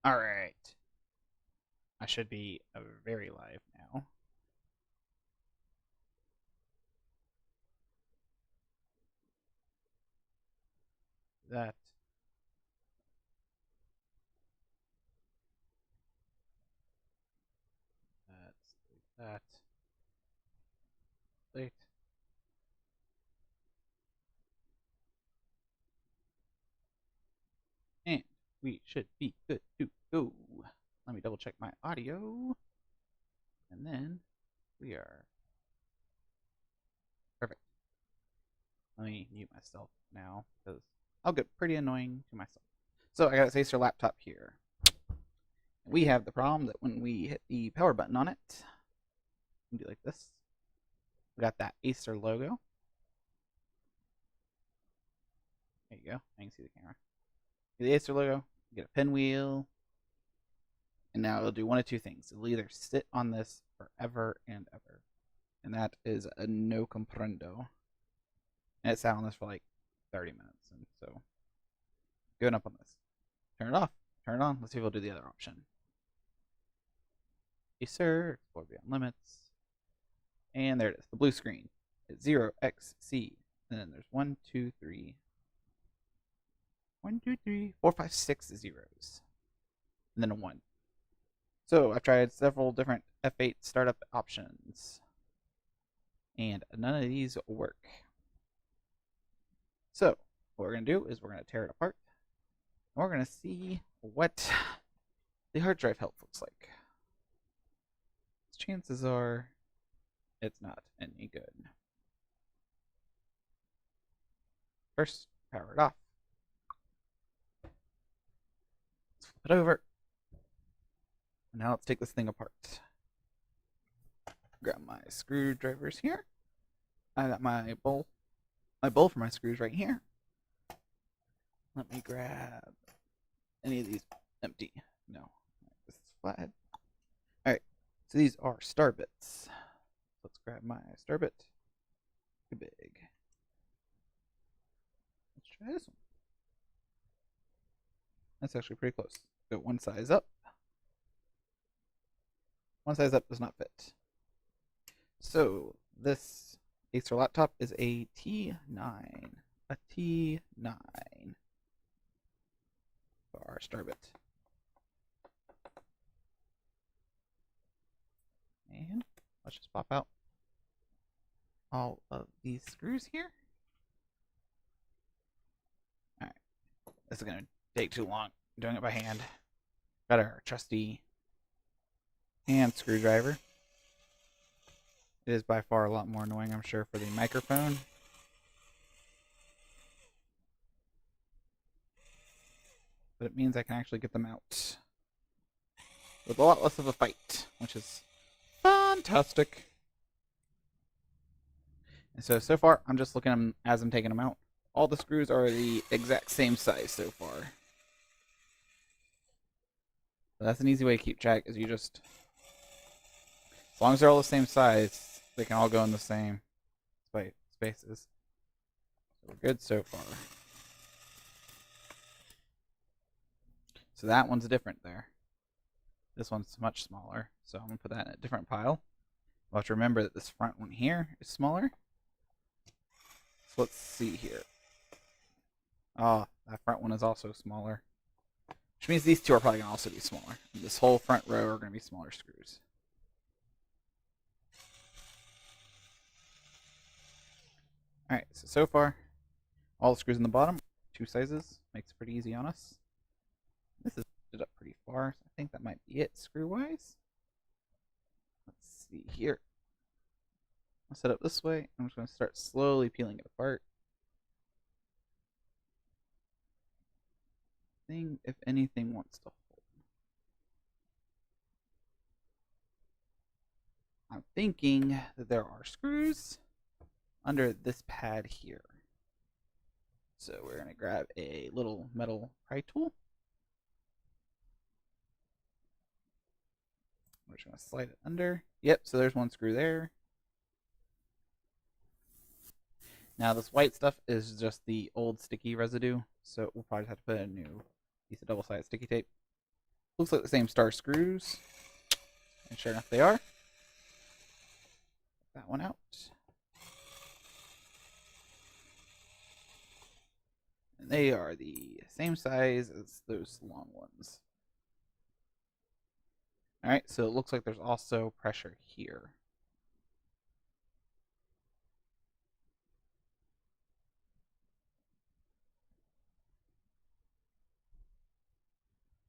All right. I should be very live now. That. That's that. Wait. And we should be good to go. Let me double check my audio. And then we are perfect. Let me mute myself now because I'll get pretty annoying to myself. So I got this Acer laptop here. We have the problem that when we hit the power button on it, we can do like this. We got that Acer logo. There you go. I can see the camera. Get the Acer logo, get a pinwheel, and now it'll do one of two things. It'll either sit on this forever and ever, and that is a no comprendo. And it sat on this for like 30 minutes, and so going up on this. Turn it off, turn it on. Let's see if it'll do the other option. Yes, sir. Explore beyond limits. And there it is, the blue screen. It's 0xc. And then there's 1, 2, 3. 1, 2, 3, 4, 5, 6 zeros. And then a 1. So I've tried several different F8 startup options. And none of these work. So what we're going to do is we're going to tear it apart. And we're going to see what the hard drive health looks like. Chances are it's not any good. First, power it off. Let's flip it over. And now let's take this thing apart. Grab my screwdrivers here. I got my bowl for my screws right here. Let me grab any of these empty. No, this is flathead. All right, so these are star bits. Let's grab my star bit. Too big. Let's try this one. That's actually pretty close. Go one size up. One size up does not fit. So this Acer laptop is a T9. A T9 for our star bit. And let's just pop out all of these screws here. All right, this is gonna take too long. I'm doing it by hand. Got our trusty hand screwdriver. It is by far a lot more annoying, I'm sure, for the microphone. But it means I can actually get them out with a lot less of a fight, which is fantastic. And so far, I'm just looking at them as I'm taking them out. All the screws are the exact same size so far. So that's an easy way to keep track, is you just, as long as they're all the same size, they can all go in the same spaces. So we're good so far. So that one's different there. This one's much smaller, so I'm going to put that in a different pile. We'll have to remember that this front one here is smaller. So let's see here. Oh, that front one is also smaller. Which means these two are probably going to also be smaller. And this whole front row are going to be smaller screws. Alright, so far, all the screws in the bottom, two sizes, makes it pretty easy on us. This is it up pretty far, so I think that might be it screw-wise. Let's see here. I'll set up this way. I'm just going to start slowly peeling it apart. Seeing if anything wants to hold. I'm thinking that there are screws under this pad here. So we're going to grab a little metal pry tool. We're just going to slide it under. Yep, so there's one screw there. Now this white stuff is just the old sticky residue, so we'll probably have to put a new piece of double-sided sticky tape. Looks like the same star screws. And sure enough, they are. That one out. And they are the same size as those long ones. Alright, so it looks like there's also pressure here.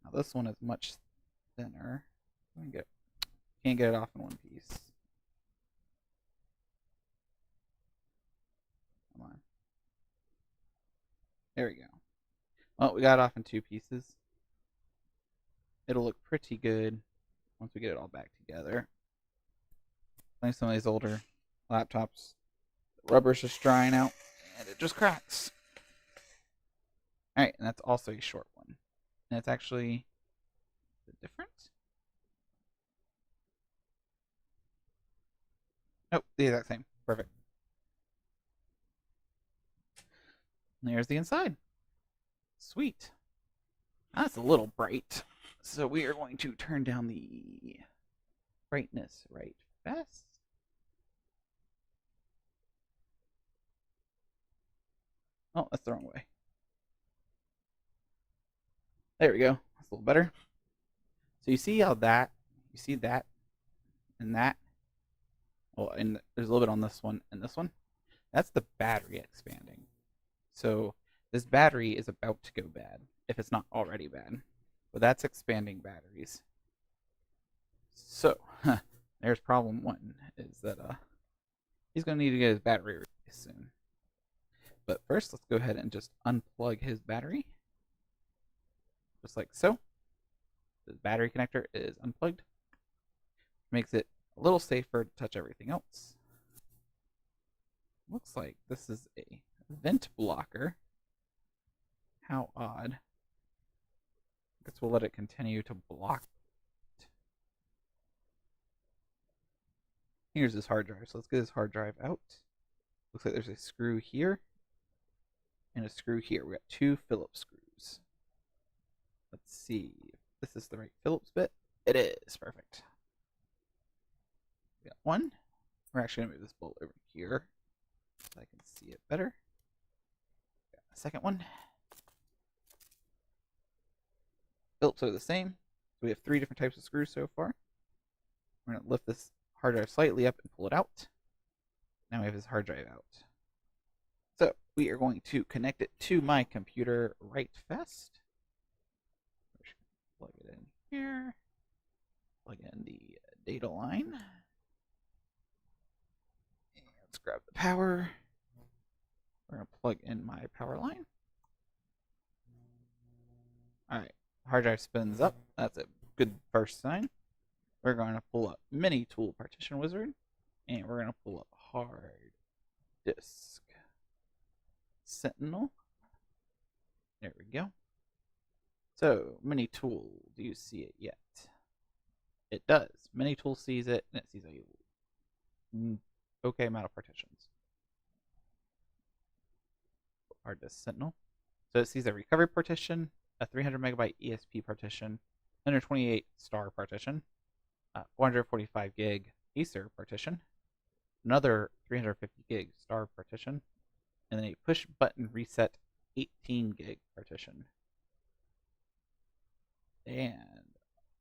Now this one is much thinner. Can't get it off in one piece. Come on. There we go. Well, we got it off in two pieces. It'll look pretty good once we get it all back together. Like some of these older laptops, the rubber's just drying out and it just cracks. Alright, and that's also a short one. And it's actually different. Nope, the exact same. Perfect. And there's the inside. Sweet. That's a little bright. So we are going to turn down the brightness right fast. Oh, that's the wrong way. There we go. That's a little better. So you see how that, you see that, and that. Well, and there's a little bit on this one and this one. That's the battery expanding. So this battery is about to go bad, if it's not already bad. But that's expanding batteries. So, there's problem one, is that he's going to need to get his battery replaced soon. But first, let's go ahead and just unplug his battery. Just like so. The battery connector is unplugged. Makes it a little safer to touch everything else. Looks like this is a vent blocker. How odd. I guess we'll let it continue to block it. Here's his hard drive. So let's get his hard drive out. Looks like there's a screw here and a screw here. We got two Phillips screws. Let's see if this is the right Phillips bit. It is. Perfect. We got one. We're actually going to move this bolt over here so I can see it better. Got a second one. Phillips are the same. So we have three different types of screws so far. We're going to lift this hard drive slightly up and pull it out. Now we have his hard drive out. So we are going to connect it to my computer right fast. Plug it in here. Plug in the data line. And let's grab the power. We're going to plug in my power line. Alright, hard drive spins up. That's a good first sign. We're going to pull up Mini Tool Partition Wizard. And we're going to pull up Hard Disk Sentinel. There we go. So, Mini Tool, do you see it yet? It does. Mini Tool sees it, and it sees a okay amount of partitions. Hard Disk Sentinel. So it sees a recovery partition, a 300 megabyte ESP partition, 128 star partition, 445 gig Acer partition, another 350 gig star partition, and then a push button reset 18 gig partition. And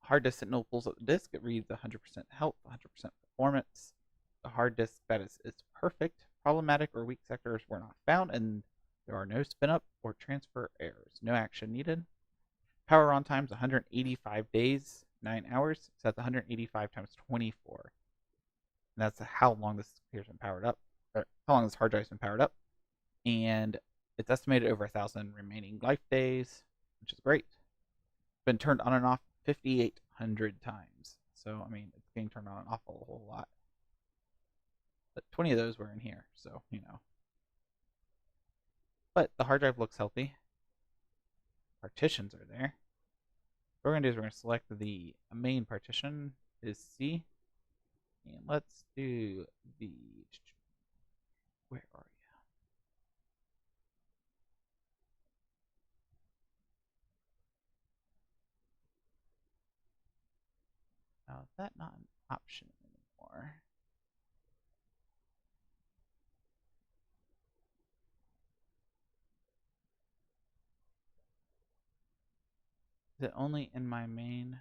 hard disk Sentinel pulls up the disk. It reads 100% health, 100% performance. The hard disk status is perfect. Problematic or weak sectors were not found, and there are no spin up or transfer errors. No action needed. Power on time is 185 days, 9 hours. So that's 185 times 24. And that's how long this computer's been powered up, or how long this hard drive's been powered up. And it's estimated over 1,000 remaining life days, which is great. Been turned on and off 5,800 times. So, I mean, it's being turned on and off a whole lot. But 20 of those were in here, so, you know. But the hard drive looks healthy. Partitions are there. What we're going to do is we're going to select the main partition is C. And let's do the... Where are you? that not an option anymore? Is it only in my main?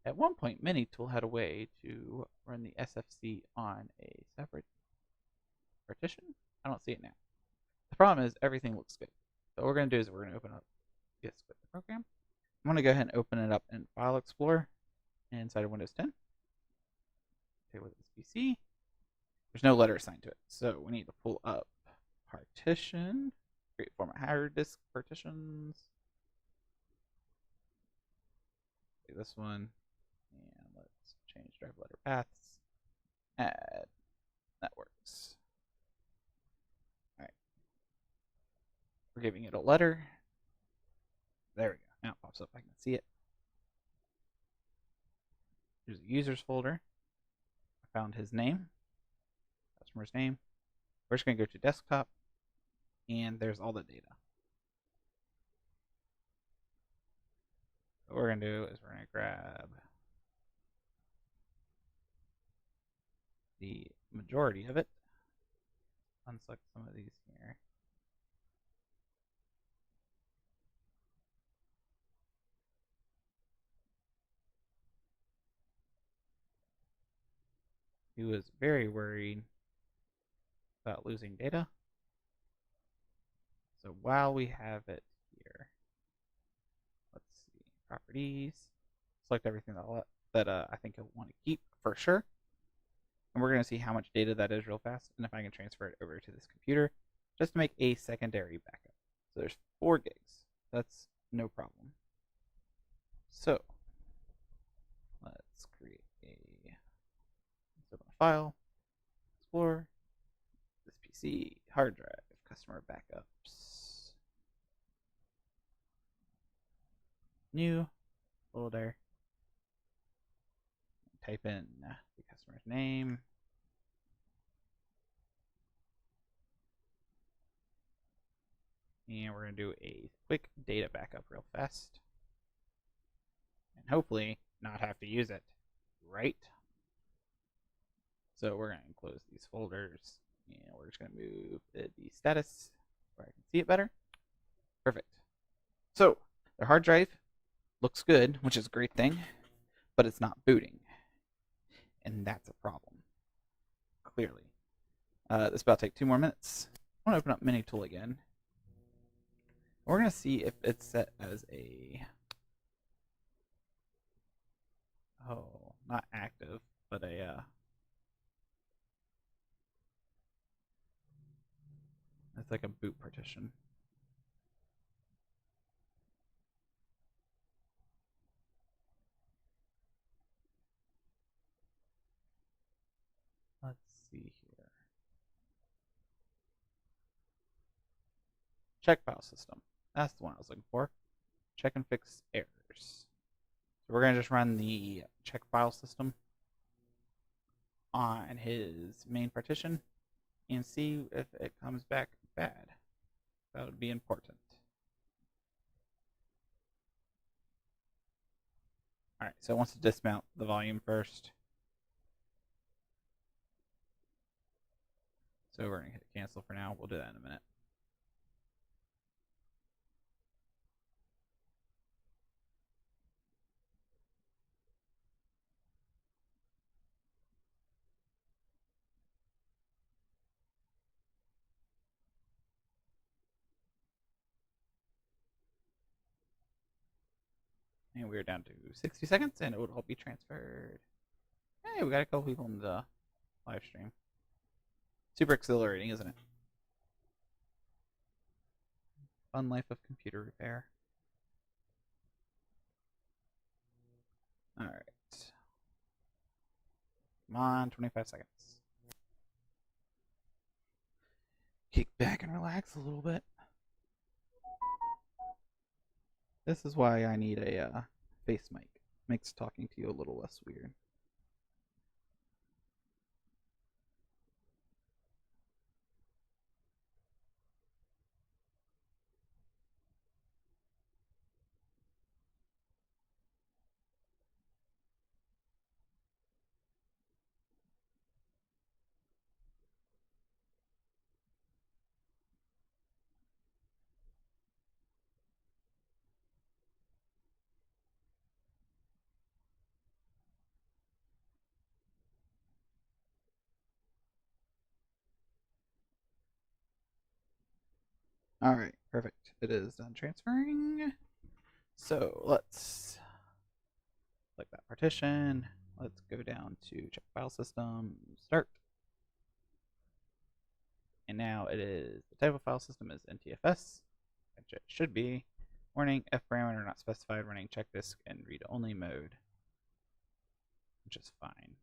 At one point, Minitool had a way to run the SFC on a separate partition. I don't see it now. The problem is everything looks good. So what we're going to do is we're going to open up this with the program. I'm going to go ahead and open it up in File Explorer inside of Windows 10. Okay, with this PC. There's no letter assigned to it, so we need to pull up partition, create format hard disk partitions. Okay, this one, and let's change drive letter paths. Add networks. All right, we're giving it a letter. There we go. Now it pops up. I can see it. Here's a users folder. I found his name, customer's name. We're just going to go to desktop, and there's all the data. What we're going to do is we're going to grab the majority of it. Unselect some of these here. He was very worried about losing data. So while we have it here, let's see, properties, select everything that I think I want to keep for sure. And we're going to see how much data that is real fast, and if I can transfer it over to this computer, just to make a secondary backup. So there's 4 gigs. That's no problem. So let's create let's open a file, explore, this PC, hard drive, customer backups, new folder, type in the customer's name, and we're going to do a quick data backup real fast, and hopefully not have to use it, right? So we're going to close these folders, and we're just going to move the status where I can see it better. Perfect. So the hard drive looks good, which is a great thing, but it's not booting, and that's a problem, clearly. This is about to take 2 more minutes. I want to open up Minitool again. We're going to see if it's set as a, not active, but it's like a boot partition. Let's see here. Check file system. That's the one I was looking for. Check and fix errors. So we're going to just run the check file system on his main partition and see if it comes back bad. That would be important. All right, so it wants to dismount the volume first. So we're going to hit cancel for now. We'll do that in a minute. And we're down to 60 seconds, and it would all be transferred. Hey, we got a couple people in the live stream. Super exhilarating, isn't it? Fun life of computer repair. All right. Come on, 25 seconds. Kick back and relax a little bit. This is why I need a face mic. Makes talking to you a little less weird. All right, perfect. It is done transferring. So let's click that partition. Let's go down to check file system, start. And now it is, the type of file system is NTFS, which it should be. Warning, F parameter not specified, running check disk in read-only mode, which is fine.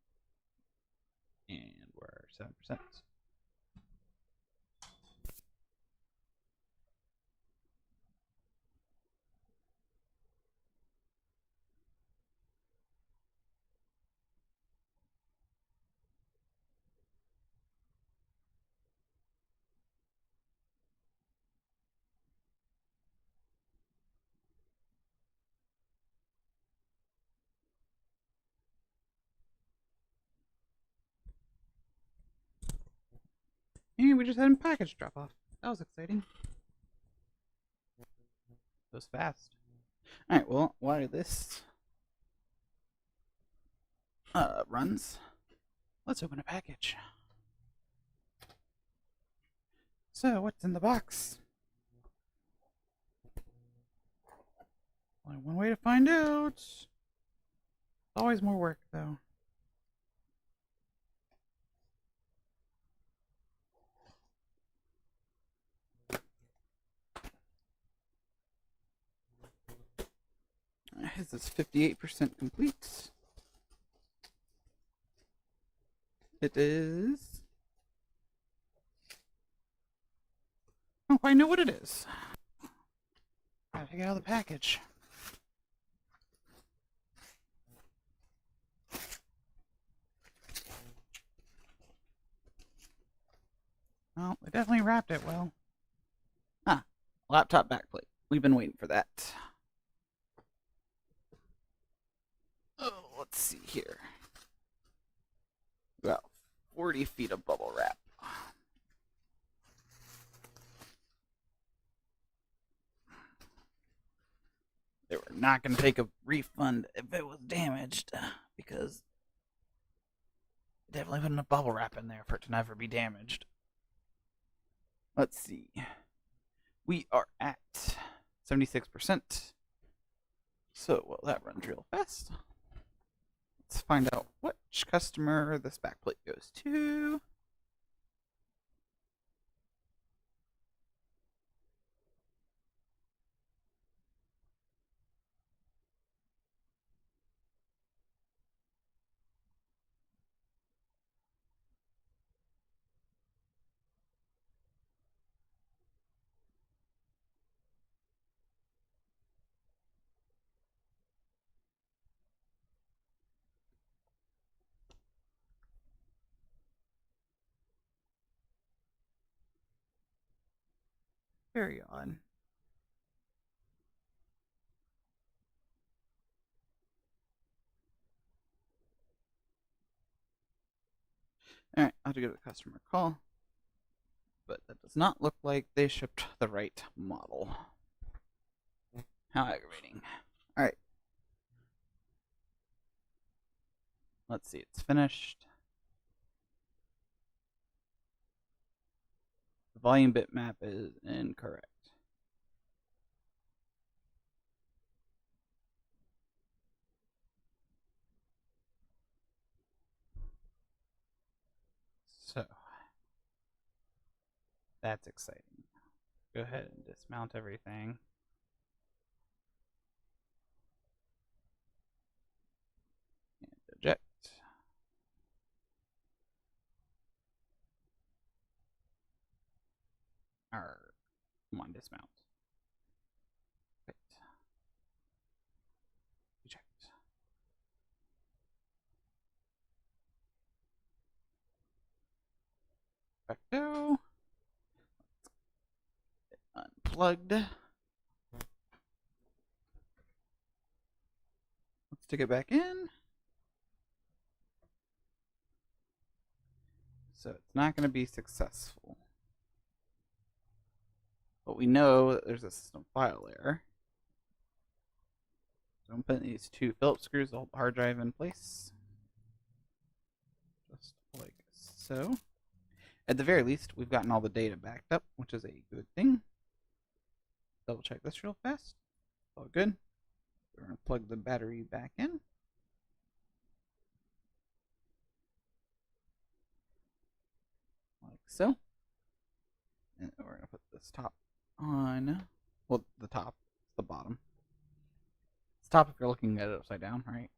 And we're 7%. And we just had a package drop off. That was exciting. It was fast. Alright, well, while this runs, let's open a package. So, what's in the box? Only one way to find out. Always more work, though. This is 58% complete. It is. I don't quite know what it is. Gotta take it out of the package. Well, they definitely wrapped it well. Ah, laptop backplate. We've been waiting for that. Oh, let's see here. About 40 feet of bubble wrap. They were not going to take a refund if it was damaged, because definitely put enough bubble wrap in there for it to never be damaged. Let's see. We are at 76%. So, well, that runs real fast. Let's find out which customer this backplate goes to. Very odd. Alright, I'll have to give the customer a call. But that does not look like they shipped the right model. How aggravating. Alright. Let's see, it's finished. The volume bitmap is incorrect. So, that's exciting. Go ahead and dismount everything. And eject. Come on, dismount. Right. Eject. Perfecto. Unplugged. Let's stick it back in. So it's not going to be successful. But we know that there's a system file error. So I'm putting these two Phillips screws to hold the hard drive in place. Just like so. At the very least, we've gotten all the data backed up, which is a good thing. double check this real fast. All good. We're going to plug the battery back in. Like so. And we're going to put this top on. Well, the top. The bottom. It's top if you're looking at it upside down, right?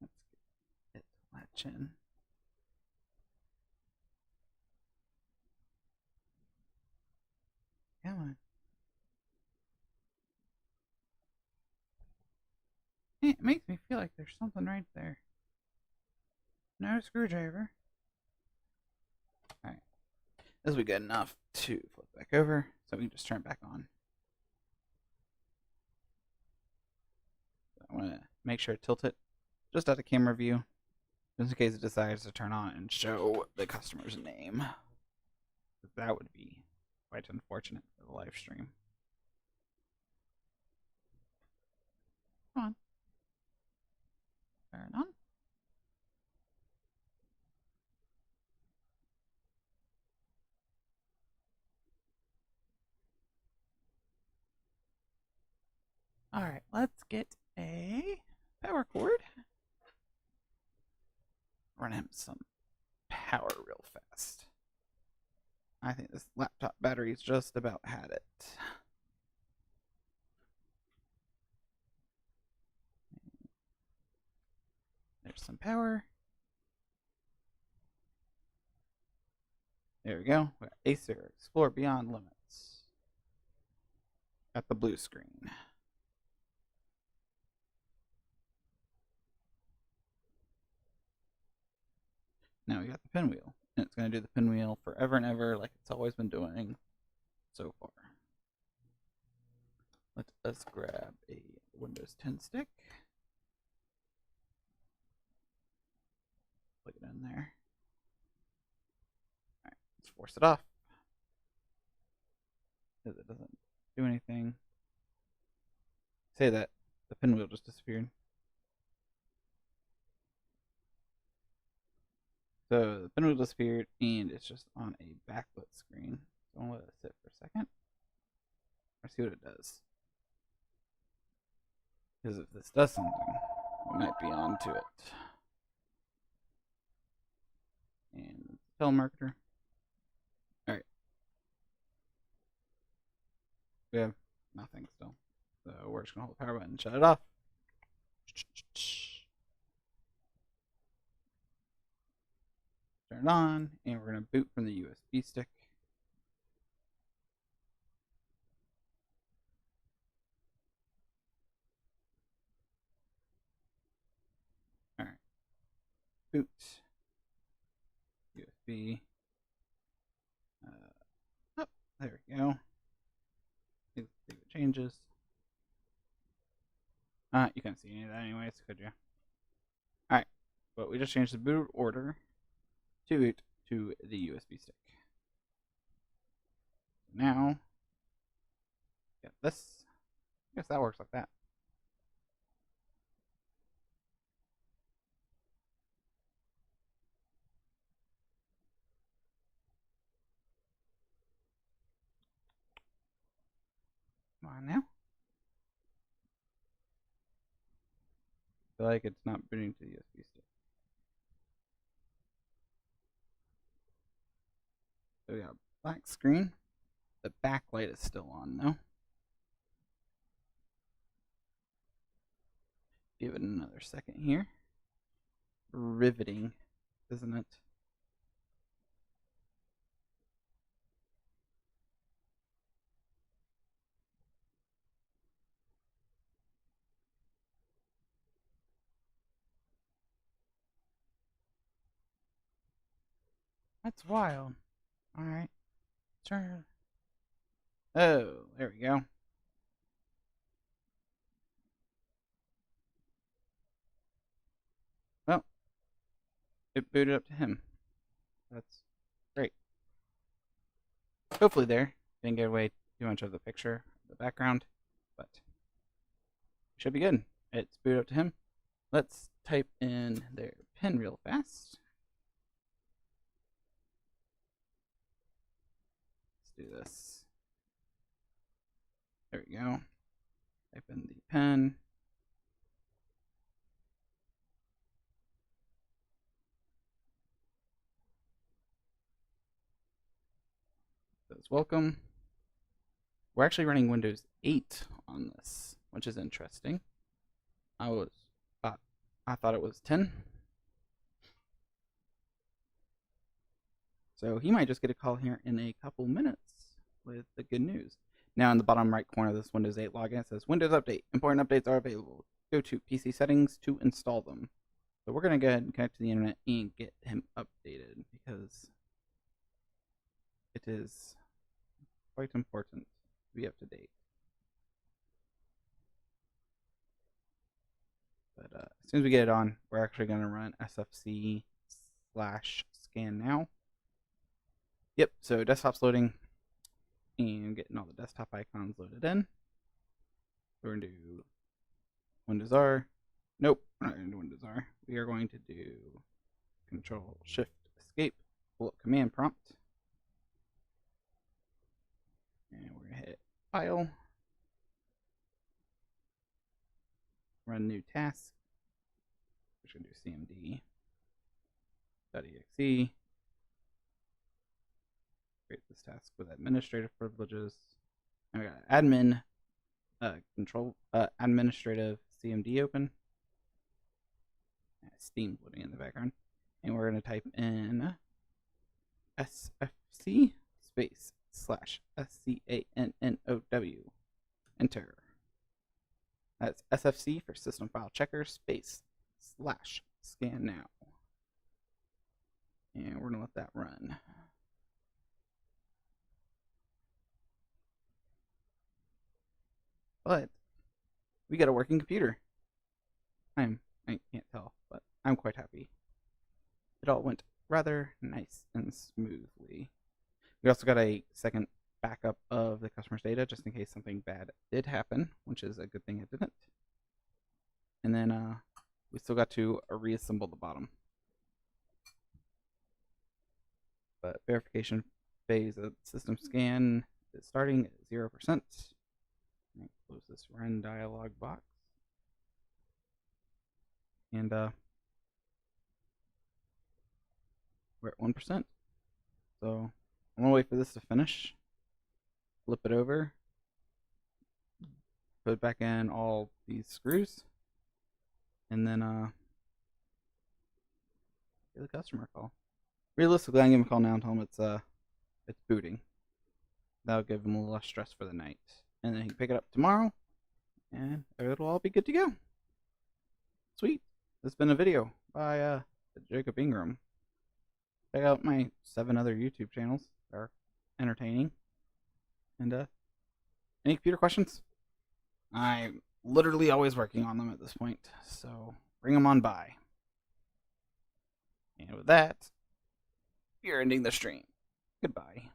Let's get it to latch in. Come on. It makes me feel like there's something right there. No screwdriver. Alright. This will be good enough to flip back over, so we can just turn it back on. So I want to make sure to tilt it just out of camera view, just in case it decides to turn on and show the customer's name. That would be quite unfortunate for the live stream. Come on. Turn on. Alright, let's get a power cord. Run him some power real fast. I think this laptop battery's just about had it. There's some power. There we go. We got Acer Explore Beyond Limits. Got the blue screen. Now we got the pinwheel. And it's going to do the pinwheel forever and ever like it's always been doing so far. Let us grab a Windows 10 stick. Plug it in there. Alright, let's force it off. Because it doesn't do anything. Say that, the pinwheel just disappeared. So the pinwheel disappeared, and it's just on a backlit screen. So I'm going to let it sit for a second. Let's see what it does. Because if this does something, we might be onto it. And telemarketer. Alright. We have nothing still. So we're just going to hold the power button and shut it off. Turn it on, and we're going to boot from the USB stick. Alright. Boot. USB. Oh, there we go. See what changes. You can't see any of that anyways, could you? Alright, but we just changed the boot order to boot to the USB stick. Now, get this. I guess that works like that. Come on now. I feel like it's not booting to the USB stick. So we got a black screen. The backlight is still on though. Give it another second here. Riveting, isn't it? That's wild. Alright. Turn. Oh, there we go. Well, it booted up to him. That's great. Hopefully there. Didn't get away too much of the picture, the background, but should be good. It's booted up to him. Let's type in their pin real fast. do this. There we go. Type in the pen. Says welcome. We're actually running Windows 8 on this, which is interesting. I thought it was 10. So he might just get a call here in a couple minutes with the good news. Now in the bottom right corner of this Windows 8 login, it says Windows Update. Important updates are available. Go to PC settings to install them. So we're going to go ahead and connect to the internet and get him updated because it is quite important to be up to date. But as soon as we get it on, we're actually going to run sfc/scan now. Yep, so desktop's loading and getting all the desktop icons loaded in. We're going to do Windows R. Nope, we're not going to do Windows R. We are going to do Control-Shift-Escape, pull up command prompt. And we're going to hit File. Run new task. We're going to do cmd.exe. Create this task with administrative privileges. And we got admin administrative CMD open. Steam's loading in the background. And we're going to type in sfc space /SCANNOW. Enter. That's SFC for System File Checker space /scan now. And we're going to let that run. But we got a working computer. I can't tell, but I'm quite happy. It all went rather nice and smoothly. We also got a second backup of the customer's data just in case something bad did happen, which is a good thing it didn't. And then we still got to reassemble the bottom. But verification phase of system scan is starting at 0%. Close this run dialog box. And we're at 1%. So I'm gonna wait for this to finish. Flip it over. Put back in all these screws. And then give the customer a call. Realistically, I can give him a call now and tell him it's booting. That'll give him a little less stress for the night. And then he can pick it up tomorrow, and it'll all be good to go. Sweet. This has been a video by Jacob Ingram. Check out my 7 other YouTube channels. They're entertaining. And any computer questions? I'm literally always working on them at this point, so bring them on by. And with that, we're ending the stream. Goodbye.